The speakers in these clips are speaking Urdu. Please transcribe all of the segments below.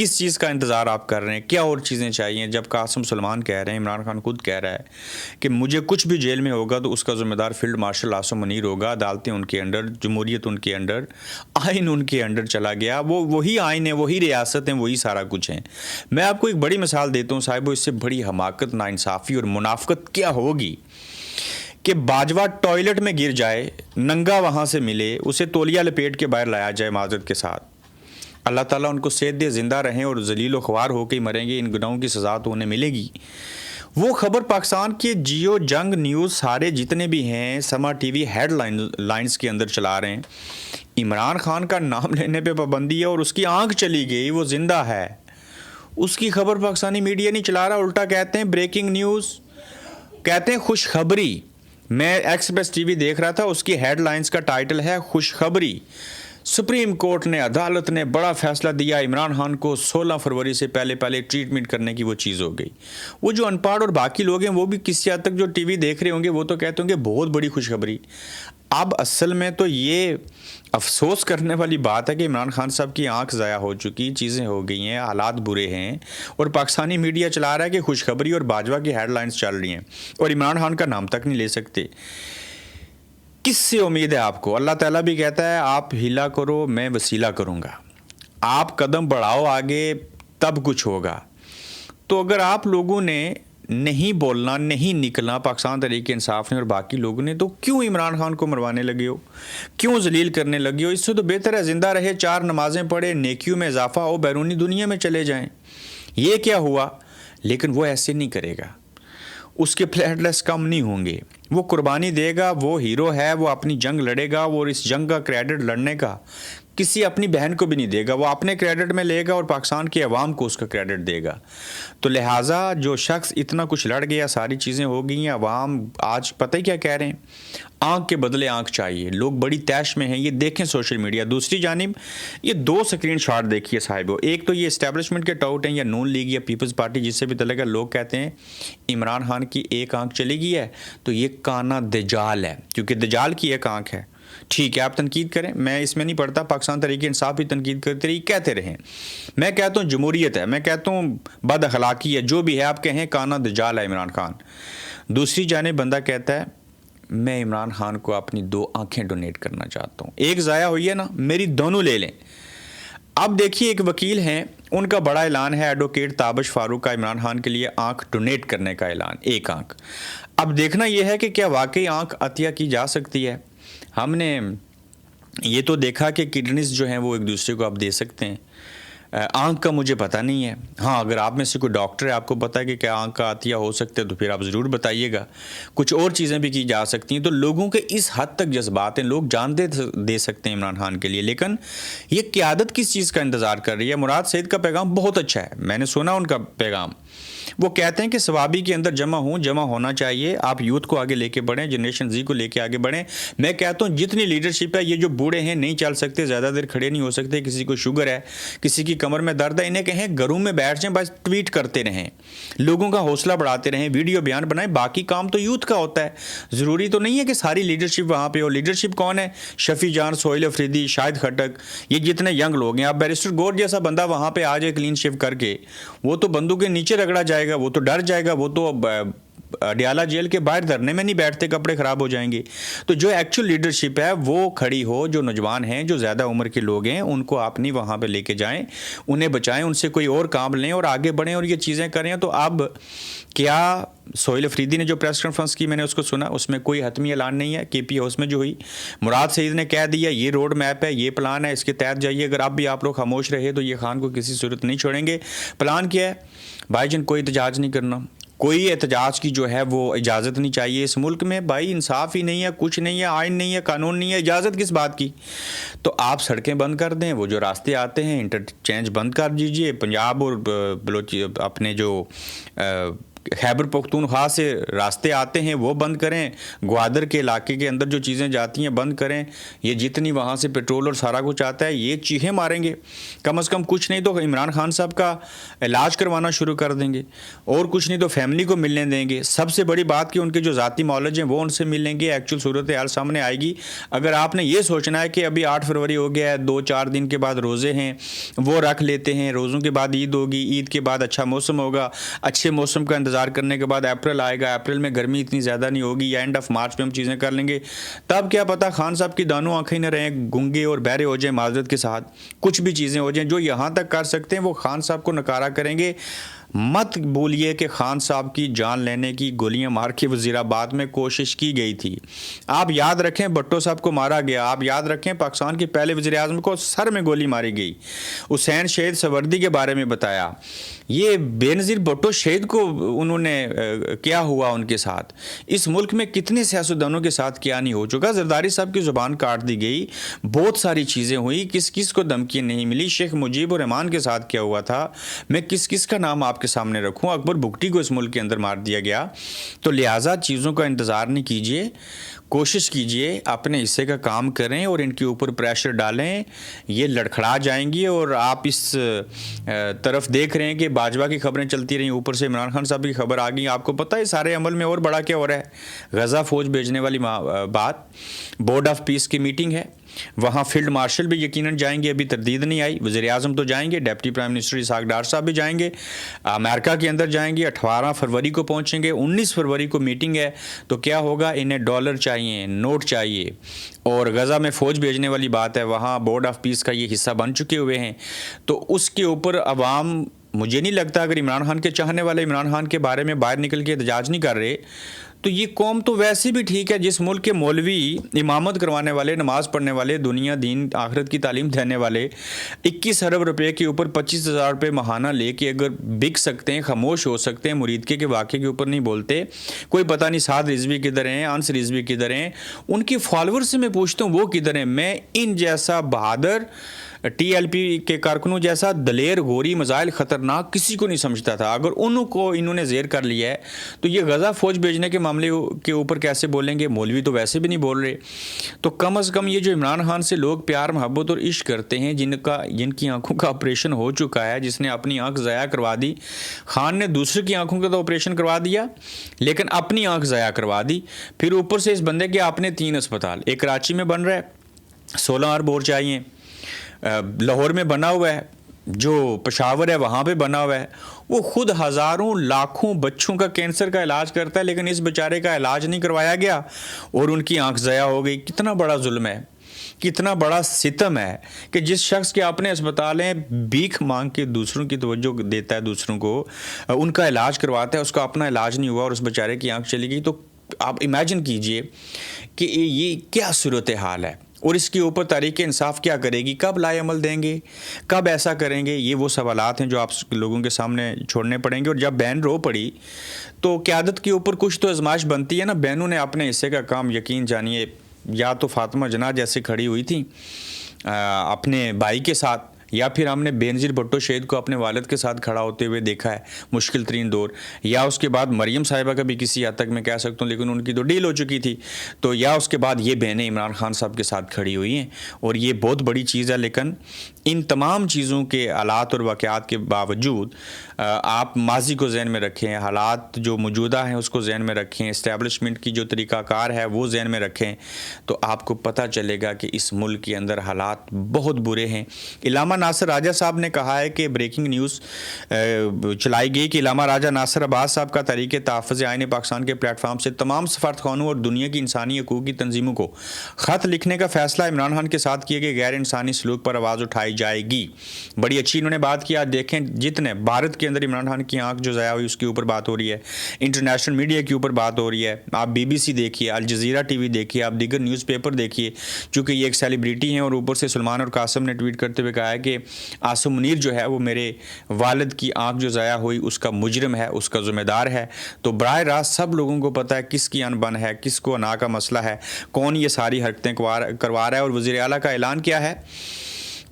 کس چیز کا انتظار آپ کر رہے ہیں؟ کیا اور چیزیں چاہیے؟ جب قاسم سلیمان کہہ رہے ہیں، عمران خان خود کہہ رہا ہے کہ مجھے کچھ بھی جیل میں ہوگا تو اس کا ذمہ دار فیلڈ مارشل عاصم منیر ہوگا، عدالتیں ان کے انڈر، جمہوریت ان کے انڈر، آئین ان کے انڈر چلا گیا، وہ وہی آئین ہے، وہی ریاست ہیں، وہی سارا کچھ ہیں۔ میں آپ کو ایک بڑی مثال دیتا ہوں صاحبو، اس سے بڑی حماقت، ناانصافی اور منافقت کیا ہوگی کہ باجوہ ٹوائلٹ میں گر جائے، ننگا وہاں سے ملے، اسے تولیہ لپیٹ کے باہر لایا جائے معذرت کے ساتھ، اللہ تعالیٰ ان کو صحت دے، زندہ رہیں اور ذلیل و خوار ہو کے ہی مریں گے، ان گناہوں کی سزا تو انہیں ملے گی۔ وہ خبر پاکستان کے جیو جنگ نیوز سارے جتنے بھی ہیں، سما ٹی وی ہیڈ لائنز کے اندر چلا رہے ہیں، عمران خان کا نام لینے پہ پابندی ہے اور اس کی آنکھ چلی گئی، وہ زندہ ہے، اس کی خبر پاکستانی میڈیا نہیں چلا رہا، الٹا کہتے ہیں بریکنگ نیوز، کہتے ہیں خوشخبری۔ میں ایکسپریس ٹی وی دیکھ رہا تھا، اس کی ہیڈ لائنز کا ٹائٹل ہے خوشخبری، سپریم کورٹ نے، عدالت نے بڑا فیصلہ دیا، عمران خان کو 16 فروری سے پہلے ٹریٹمنٹ کرنے کی وہ چیز ہو گئی۔ وہ جو ان پڑھ اور باقی لوگ ہیں وہ بھی کسی حد تک جو ٹی وی دیکھ رہے ہوں گے وہ تو کہتے ہوں گے بہت بڑی خوشخبری۔ اب اصل میں تو یہ افسوس کرنے والی بات ہے کہ عمران خان صاحب کی آنکھ ضائع ہو چکی، چیزیں ہو گئی ہیں، حالات برے ہیں، اور پاکستانی میڈیا چلا رہا ہے کہ خوشخبری اور باجوہ کی ہیڈ لائنز چل رہی ہیں اور عمران خان کا نام تک نہیں لے سکتے۔ کس سے امید ہے آپ کو؟ اللہ تعالیٰ بھی کہتا ہے آپ ہیلا کرو میں وسیلہ کروں گا، آپ قدم بڑھاؤ آگے تب کچھ ہوگا۔ تو اگر آپ لوگوں نے نہیں بولنا، نہیں نکلنا، پاکستان تحریک انصاف نے اور باقی لوگوں نے، تو کیوں عمران خان کو مروانے لگے ہو؟ کیوں ذلیل کرنے لگے ہو؟ اس سے تو بہتر ہے زندہ رہے، 4 نمازیں پڑھے، نیکیوں میں اضافہ ہو، بیرونی دنیا میں چلے جائیں۔ یہ کیا ہوا؟ لیکن وہ ایسے نہیں کرے گا، اس کے پلیٹلیٹس کم نہیں ہوں گے، وہ قربانی دے گا، وہ ہیرو ہے، وہ اپنی جنگ لڑے گا، اور اس جنگ کا کریڈٹ لڑنے کا کسی اپنی بہن کو بھی نہیں دے گا، وہ اپنے کریڈٹ میں لے گا اور پاکستان کی عوام کو اس کا کریڈٹ دے گا۔ تو لہٰذا جو شخص اتنا کچھ لڑ گیا، ساری چیزیں ہو گئی ہیں، عوام آج پتہ ہی کیا کہہ رہے ہیں؟ آنکھ کے بدلے آنکھ چاہیے، لوگ بڑی تیش میں ہیں، یہ دیکھیں سوشل میڈیا۔ دوسری جانب یہ 2 سکرین شاٹ دیکھیے صاحبو، ایک تو یہ اسٹیبلشمنٹ کے ٹاؤٹ ہیں یا نون لیگ یا پیپلز پارٹی جس سے بھی تعلق ہے، لوگ کہتے ہیں عمران خان کی ایک آنکھ چلی گئی ہے تو یہ کانا دجال ہے، کیونکہ دجال کی ایک آنکھ ہے۔ ٹھیک ہے، آپ تنقید کریں، میں اس میں نہیں پڑھتا، پاکستان تحریک انصاف بھی تنقید کرتے رہی، کہتے رہیں، میں کہتا ہوں جمہوریت ہے، میں کہتا ہوں بد اخلاقی ہے، جو بھی ہے آپ کہیں کانا دجال ہے عمران خان۔ دوسری جانب بندہ کہتا ہے میں عمران خان کو اپنی 2 آنکھیں ڈونیٹ کرنا چاہتا ہوں، ایک ضائع ہوئی ہے نا، میری دونوں لے لیں۔ اب دیکھیے ایک وکیل ہیں، ان کا بڑا اعلان ہے، ایڈوکیٹ تابش فاروق کا، عمران خان کے لیے آنکھ ڈونیٹ کرنے کا اعلان، ایک آنکھ۔ اب دیکھنا یہ ہے کہ کیا واقعی آنکھ عطیہ کی جا سکتی ہے؟ ہم نے یہ تو دیکھا کہ کڈنیز جو ہیں وہ ایک دوسرے کو آپ دے سکتے ہیں، آنکھ کا مجھے پتہ نہیں ہے۔ ہاں اگر آپ میں سے کوئی ڈاکٹر ہے، آپ کو پتہ ہے کہ کیا آنکھ کا عطیہ ہو سکتا ہے تو پھر آپ ضرور بتائیے گا۔ کچھ اور چیزیں بھی کی جا سکتی ہیں، تو لوگوں کے اس حد تک جذبات ہیں، لوگ جان دے سکتے ہیں عمران خان کے لیے، لیکن یہ قیادت کس چیز کا انتظار کر رہی ہے؟ مراد سعید کا پیغام بہت اچھا ہے، میں نے سنا ان کا پیغام، وہ کہتے ہیں کہ ثوابی کے اندر جمع ہونا چاہیے، آپ یوتھ کو آگے لے کے بڑھیں، جنریشن زی کو لے کے آگے بڑھیں۔ میں کہتا ہوں جتنی لیڈرشپ ہے، یہ جو بوڑھے ہیں نہیں چل سکتے، زیادہ دیر کھڑے نہیں ہو سکتے، کسی کو شوگر ہے، کسی کی کمر میں درد ہے، انہیں کہیں گھروں میں بیٹھ جائیں، بس ٹویٹ کرتے رہیں، لوگوں کا حوصلہ بڑھاتے رہیں، ویڈیو بیان بنائیں، باقی کام تو یوتھ کا ہوتا ہے۔ ضروری تو نہیں ہے کہ ساری لیڈرشپ وہاں پہ ہو۔ لیڈرشپ کون ہے؟ شفیع جان، سہیل افریدی، شاہد خٹک، یہ جتنے ینگ لوگ ہیں۔ اب بیرسٹر گور جیسا بندہ وہاں پہ آ جائے کلین شیو کر کے، وہ تو بندوں کے نیچے رگڑا جائے گا، وہ تو ڈر جائے گا، وہ تو اڈیالہ جیل کے باہر دھرنے میں نہیں بیٹھتے، کپڑے خراب ہو جائیں گے۔ تو جو ایکچوئل لیڈرشپ ہے وہ کھڑی ہو، جو نوجوان ہیں، جو زیادہ عمر کے لوگ ہیں، ان کو آپ نہیں وہاں پہ لے کے جائیں، انہیں بچائیں، ان سے کوئی اور کام لیں اور آگے بڑھیں اور یہ چیزیں کریں۔ تو اب کیا سہیل افریدی نے جو پریس کانفرنس کی، میں نے اس کو سنا، اس میں کوئی حتمی اعلان نہیں ہے، کے پی ہاؤس میں جو ہوئی، مراد سعید نے کہہ دیا یہ روڈ میپ ہے، یہ پلان ہے، اس کے تحت جائیے۔ اگر اب بھی آپ لوگ خاموش رہے تو یہ خان کو کسی صورت نہیں چھوڑیں گے۔ پلان کیا ہے؟ بھائی جان کوئی احتجاج نہیں کرنا، کوئی احتجاج کی جو ہے وہ اجازت نہیں چاہیے اس ملک میں۔ بھائی انصاف ہی نہیں ہے، کچھ نہیں ہے، آئین نہیں ہے، قانون نہیں ہے، اجازت کس بات کی؟ تو آپ سڑکیں بند کر دیں، وہ جو راستے آتے ہیں انٹرچینج بند کر دیجئے، پنجاب اور اپنے جو خیبر پختونخوا سے راستے آتے ہیں وہ بند کریں، گوادر کے علاقے کے اندر جو چیزیں جاتی ہیں بند کریں، یہ جتنی وہاں سے پیٹرول اور سارا کچھ آتا ہے یہ چیخیں ماریں گے، کم از کم کچھ نہیں تو عمران خان صاحب کا علاج کروانا شروع کر دیں گے، اور کچھ نہیں تو فیملی کو ملنے دیں گے۔ سب سے بڑی بات کہ ان کے جو ذاتی معالج ہیں وہ ان سے ملیں گے، ایکچوئل صورتحال سامنے آئے گی۔ اگر آپ نے یہ سوچنا ہے کہ ابھی 8 فروری ہو گیا ہے، 2-4 دن کے بعد روزے ہیں وہ رکھ لیتے ہیں، روزوں کے بعد عید ہوگی، عید کے بعد اچھا موسم ہوگا، اچھے موسم کا انتظار کرنے کے بعد اپریل آئے گا، اپریل میں گرمی اتنی زیادہ نہیں ہوگی، یا اینڈ آف مارچ میں ہم چیزیں کر لیں گے، تب کیا پتہ خان صاحب کی دانوں آنکھیں نہ رہیں، گنگے اور بہرے ہو جائیں، معذرت کے ساتھ کچھ بھی چیزیں ہو جائیں، جو یہاں تک کر سکتے ہیں وہ خان صاحب کو نکارا کریں گے۔ مت بولیے کہ خان صاحب کی جان لینے کی گولیاں مار کے وزیر آباد میں کوشش کی گئی تھی۔ آپ یاد رکھیں بھٹو صاحب کو مارا گیا، آپ یاد رکھیں پاکستان کے پہلے وزیر اعظم کو سر میں گولی ماری گئی، حسین شہید سوردی کے بارے میں بتایا۔ یہ بے نظیر بھٹو شہید کو انہوں نے کیا ہوا ان کے ساتھ، اس ملک میں کتنے سیاستدانوں کے ساتھ کیا نہیں ہو چکا، زرداری صاحب کی زبان کاٹ دی گئی، بہت ساری چیزیں ہوئی، کس کس کو دھمکی نہیں ملی، شیخ مجیب الرحمان کے ساتھ کیا ہوا تھا، میں کس کس کا نام آپ کے سامنے رکھوں، اکبر بگٹی کو اس ملک کے اندر مار دیا گیا۔ تو لہٰذا چیزوں کا انتظار نہیں کیجیے، کوشش کیجئے اپنے حصے کا کام کریں اور ان کے اوپر پریشر ڈالیں، یہ لڑکھڑا جائیں گی۔ اور آپ اس طرف دیکھ رہے ہیں کہ باجوہ کی خبریں چلتی رہیں، اوپر سے عمران خان صاحب کی خبر آ گئی۔ آپ کو پتہ ہے سارے عمل میں اور بڑا کیا ہو رہا ہے، غزہ فوج بھیجنے والی بات، بورڈ آف پیس کی میٹنگ ہے، وہاں فیلڈ مارشل بھی یقیناً جائیں گے، ابھی تردید نہیں آئی، وزیر اعظم تو جائیں گے، deputy prime minister Ishaq Dar صاحب بھی جائیں گے، امریکہ کے اندر جائیں گے، 18 فروری کو پہنچیں گے، 19 فروری کو میٹنگ ہے۔ تو کیا ہوگا، انہیں ڈالر چاہیے، نوٹ چاہیے، اور غزہ میں فوج بھیجنے والی بات ہے، وہاں بورڈ آف پیس کا یہ حصہ بن چکے ہوئے ہیں۔ تو اس کے اوپر عوام، مجھے نہیں لگتا اگر عمران خان کے چاہنے والے عمران خان کے بارے میں باہر نکل کے احتجاج نہیں کر رہے تو یہ قوم تو ویسے بھی ٹھیک ہے، جس ملک کے مولوی امامت کروانے والے، نماز پڑھنے والے، دنیا دین آخرت کی تعلیم دینے والے 21 ارب روپے کے اوپر 25,000 روپے ماہانہ لے کے اگر بک سکتے ہیں، خاموش ہو سکتے ہیں، مرید کے واقعے کے اوپر نہیں بولتے، کوئی پتہ نہیں سعد رضوی کدھر ہیں، انس رضوی کدھر ہیں، ان کے فالوور سے میں پوچھتا ہوں وہ کدھر ہیں۔ میں ان جیسا بہادر ٹی ایل پی کے کارکنوں جیسا دلیر، غوری، مزائل خطرناک کسی کو نہیں سمجھتا تھا، اگر انہوں نے زیر کر لیا ہے تو یہ غزہ فوج بھیجنے کے معاملے کے اوپر کیسے بولیں گے؟ مولوی تو ویسے بھی نہیں بول رہے۔ تو کم از کم یہ جو عمران خان سے لوگ پیار، محبت اور عشق کرتے ہیں، جن کی آنکھوں کا آپریشن ہو چکا ہے، جس نے اپنی آنکھ ضائع کروا دی، خان نے دوسرے کی آنکھوں کا تو آپریشن کروا دیا لیکن اپنی آنکھ ضائع کروا دی، پھر اوپر سے اس بندے کے اپنے 3 اسپتال، ایک کراچی میں بن رہا ہے 16 ارب اور چاہیے، لاہور میں بنا ہوا ہے، جو پشاور ہے وہاں پہ بنا ہوا ہے، وہ خود ہزاروں لاکھوں بچوں کا کینسر کا علاج کرتا ہے لیکن اس بیچارے کا علاج نہیں کروایا گیا اور ان کی آنکھ ضائع ہو گئی۔ کتنا بڑا ظلم ہے، کتنا بڑا ستم ہے کہ جس شخص کے اپنے اسپتال ہیں، بھیک مانگ کے دوسروں کی توجہ دیتا ہے، دوسروں کو ان کا علاج کرواتا ہے، اس کا اپنا علاج نہیں ہوا اور اس بیچارے کی آنکھ چلی گئی۔ تو آپ امیجن کیجئے کہ یہ کیا صورتحال ہے، اور اس کے اوپر تحریک انصاف کیا کرے گی، کب لائے عمل دیں گے، کب ایسا کریں گے؟ یہ وہ سوالات ہیں جو آپ لوگوں کے سامنے چھوڑنے پڑیں گے۔ اور جب بین رو پڑی تو قیادت کے اوپر کچھ تو آزمائش بنتی ہے نا، بینوں نے اپنے حصے کا کام یقین جانیے، یا تو فاطمہ جناح جیسے کھڑی ہوئی تھی اپنے بھائی کے ساتھ، یا پھر ہم نے بے نظیر بھٹو شہید کو اپنے والد کے ساتھ کھڑا ہوتے ہوئے دیکھا ہے مشکل ترین دور، یا اس کے بعد مریم صاحبہ کا بھی کسی حد تک میں کہہ سکتا ہوں لیکن ان کی تو ڈیل ہو چکی تھی، تو یا اس کے بعد یہ بہنیں عمران خان صاحب کے ساتھ کھڑی ہوئی ہیں، اور یہ بہت بڑی چیز ہے۔ لیکن ان تمام چیزوں کے حالات اور واقعات کے باوجود آپ ماضی کو ذہن میں رکھیں، حالات جو موجودہ ہیں اس کو ذہن میں رکھیں، اسٹیبلشمنٹ کی جو طریقہ کار ہے وہ ذہن میں رکھیں، تو آپ کو پتہ چلے گا کہ اس ملک کے اندر حالات بہت برے ہیں۔ علامہ ناصر راجہ صاحب نے کہا ہے کہ بریکنگ نیوز چلائی گئی کہ علامہ راجہ ناصر عباس صاحب کا تحریک تحفظ آئین پاکستان کے پلیٹ فارم سے تمام سفارتخانوں اور دنیا کی انسانی حقوق کی تنظیموں کو خط لکھنے کا فیصلہ عمران خان کے ساتھ کیے گئے غیر انسانی سلوک پر آواز اٹھائی جائے گی۔ بڑی اچھی انہوں نے بات کی۔ آج دیکھیں جتنے بھارت کے اندر عمران خان کی آنکھ جو ضائع ہوئی اس کے اوپر بات ہو رہی ہے، انٹرنیشنل میڈیا کے اوپر بات ہو رہی ہے، آپ بی بی سی دیکھیے، الجزیرہ ٹی وی دیکھیے، آپ دیگر نیوز پیپر دیکھیے، چونکہ یہ ایک سیلیبریٹی ہیں، اور اوپر سے سلمان اور قاسم نے ٹویٹ کرتے ہوئے کہا ہے کہ عاصم منیر جو ہے وہ میرے والد کی آنکھ جو ضائع ہوئی اس کا مجرم ہے، اس کا ذمہ دار ہے۔ تو براہ راست سب لوگوں کو پتہ ہے کس کی انبن ہے، کس کو انا کا مسئلہ ہے، کون یہ ساری حرکتیں کروا رہا ہے۔ اور وزیر اعلیٰ کا اعلان کیا ہے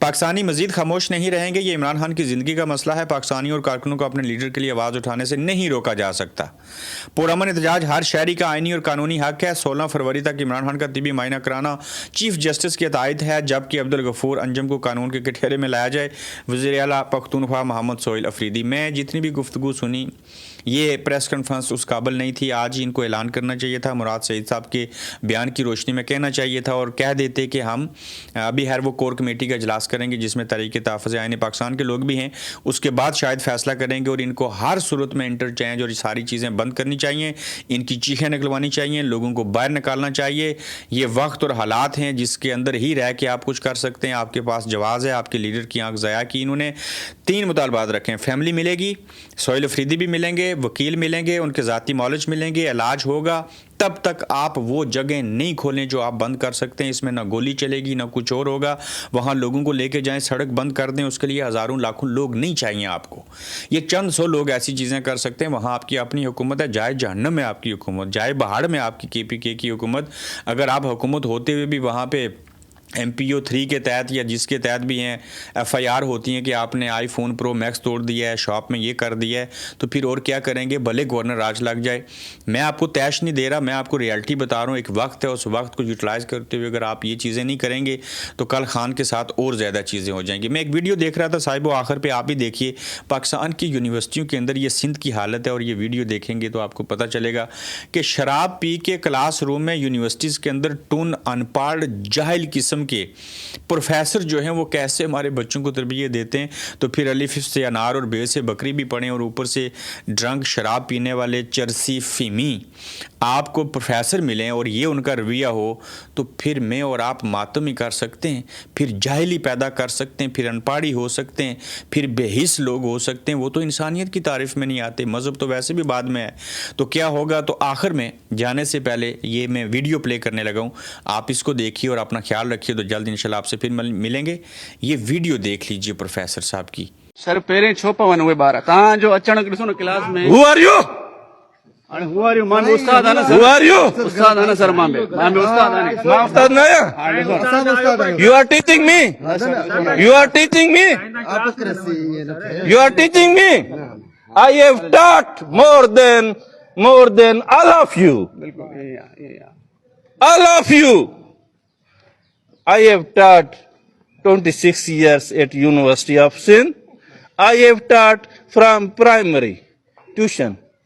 پاکستانی مزید خاموش نہیں رہیں گے. یہ عمران خان کی زندگی کا مسئلہ ہے. پاکستانی اور کارکنوں کو اپنے لیڈر کے لیے آواز اٹھانے سے نہیں روکا جا سکتا. پرامن احتجاج ہر شہری کا آئینی اور قانونی حق ہے. 16 فروری تک عمران خان کا طبی معائنہ کرانا چیف جسٹس کی ہدایت ہے، جبکہ عبدالغفور انجم کو قانون کے کٹہرے میں لایا جائے. وزیر اعلیٰ پختونخوا محمد سہیل افریدی. میں جتنی بھی گفتگو سنی یہ پریس کانفرنس اس قابل نہیں تھی. آج ہی ان کو اعلان کرنا چاہیے تھا. مراد سعید صاحب کے بیان کی روشنی میں کہنا چاہیے تھا اور کہہ دیتے کہ ہم ابھی وہ کور کمیٹی کا اجلاس کریں گے جس میں تحریک تحفظ آئین پاکستان کے لوگ بھی ہیں. اس کے بعد شاید فیصلہ کریں گے اور ان کو ہر صورت میں انٹرچینج اور یہ ساری چیزیں بند کرنی چاہیے. ان کی چیخیں نکلوانی چاہیے، لوگوں کو باہر نکالنا چاہیے. یہ وقت اور حالات ہیں جس کے اندر ہی رہ کے آپ کچھ کر سکتے ہیں. آپ کے پاس جواز ہے. آپ کے لیڈر کی آنکھ ضائع کی. انہوں نے 3 مطالبات رکھے ہیں. فیملی ملے گی، سہیل افریدی بھی ملیں گے، وکیل ملیں گے، ان کے ذاتی معالج ملیں گے، علاج ہوگا. تب تک آپ وہ جگہ نہیں کھولیں جو آپ بند کر سکتے ہیں. اس میں نہ گولی چلے گی نہ کچھ اور ہوگا. وہاں لوگوں کو لے کے جائیں، سڑک بند کر دیں. اس کے لیے ہزاروں لاکھوں لوگ نہیں چاہیے آپ کو. یہ چند 100 لوگ ایسی چیزیں کر سکتے ہیں. وہاں آپ کی اپنی حکومت ہے. جائے جہنم میں آپ کی حکومت، جائے بہاڑ میں آپ کی KPK کی حکومت. اگر آپ حکومت ہوتے ہوئے بھی وہاں پہ MPO 3 کے تحت یا جس کے تحت بھی ہیں FIR ہوتی ہیں کہ آپ نے آئی فون پرو میکس توڑ دیا ہے، شاپ میں یہ کر دیا ہے، تو پھر اور کیا کریں گے؟ بھلے گورنر راج لگ جائے. میں آپ کو تیش نہیں دے رہا، میں آپ کو ریالٹی بتا رہا ہوں. ایک وقت ہے، اس وقت کو یوٹیلائز کرتے ہوئے اگر آپ یہ چیزیں نہیں کریں گے تو کل خان کے ساتھ اور زیادہ چیزیں ہو جائیں گی. میں ایک ویڈیو دیکھ رہا تھا صاحب، آخر پہ آپ بھی دیکھیے. پاکستان کی یونیورسٹیوں کے اندر یہ سندھ کی حالت ہے اور یہ ویڈیو دیکھیں گے تو آپ کو پتہ چلے گا کہ شراب پی کے کلاس روم میں یونیورسٹیز کے اندر ٹون ان پڑھ جاہل قسم کے پروفیسر جو ہیں وہ کیسے ہمارے بچوں کو تربیت دیتے ہیں. تو پھر الف سے انار اور بے سے بکری بھی پڑھیں اور اوپر سے ڈرنک شراب پینے والے چرسی فیمی آپ کو پروفیسر ملیں اور یہ ان کا رویہ ہو تو پھر میں اور آپ ماتم ہی کر سکتے ہیں. پھر جاہلی پیدا کر سکتے ہیں، پھر انپاڑی ہو سکتے ہیں، پھر بے حس لوگ ہو سکتے ہیں. وہ تو انسانیت کی تعریف میں نہیں آتے. مذہب تو ویسے بھی بعد میں ہے. تو کیا ہوگا؟ تو آخر میں جانے سے پہلے یہ میں ویڈیو پلے کرنے لگا ہوں. آپ اس کو دیکھیے اور اپنا خیال رکھیے. تو جلد انشاءاللہ آپ سے پھر ملیں گے. یہ ویڈیو دیکھ لیجئے پروفیسر صاحب کی. سر پہریں چھوپا ون ہوئے بارہ تاں جو اچھا ڈسو نا کلاس میں. Who are you? Who are you? مان استاد ہے نا سر. Who are you? استاد ہے نا سر. مان استاد ہے نا. میں استاد نہیں ہوں. You are teaching me. You are teaching me. You are teaching me. I have taught more than all of you. All of you. I have taught 26 years at University of Sindh. I have taught from primary tuition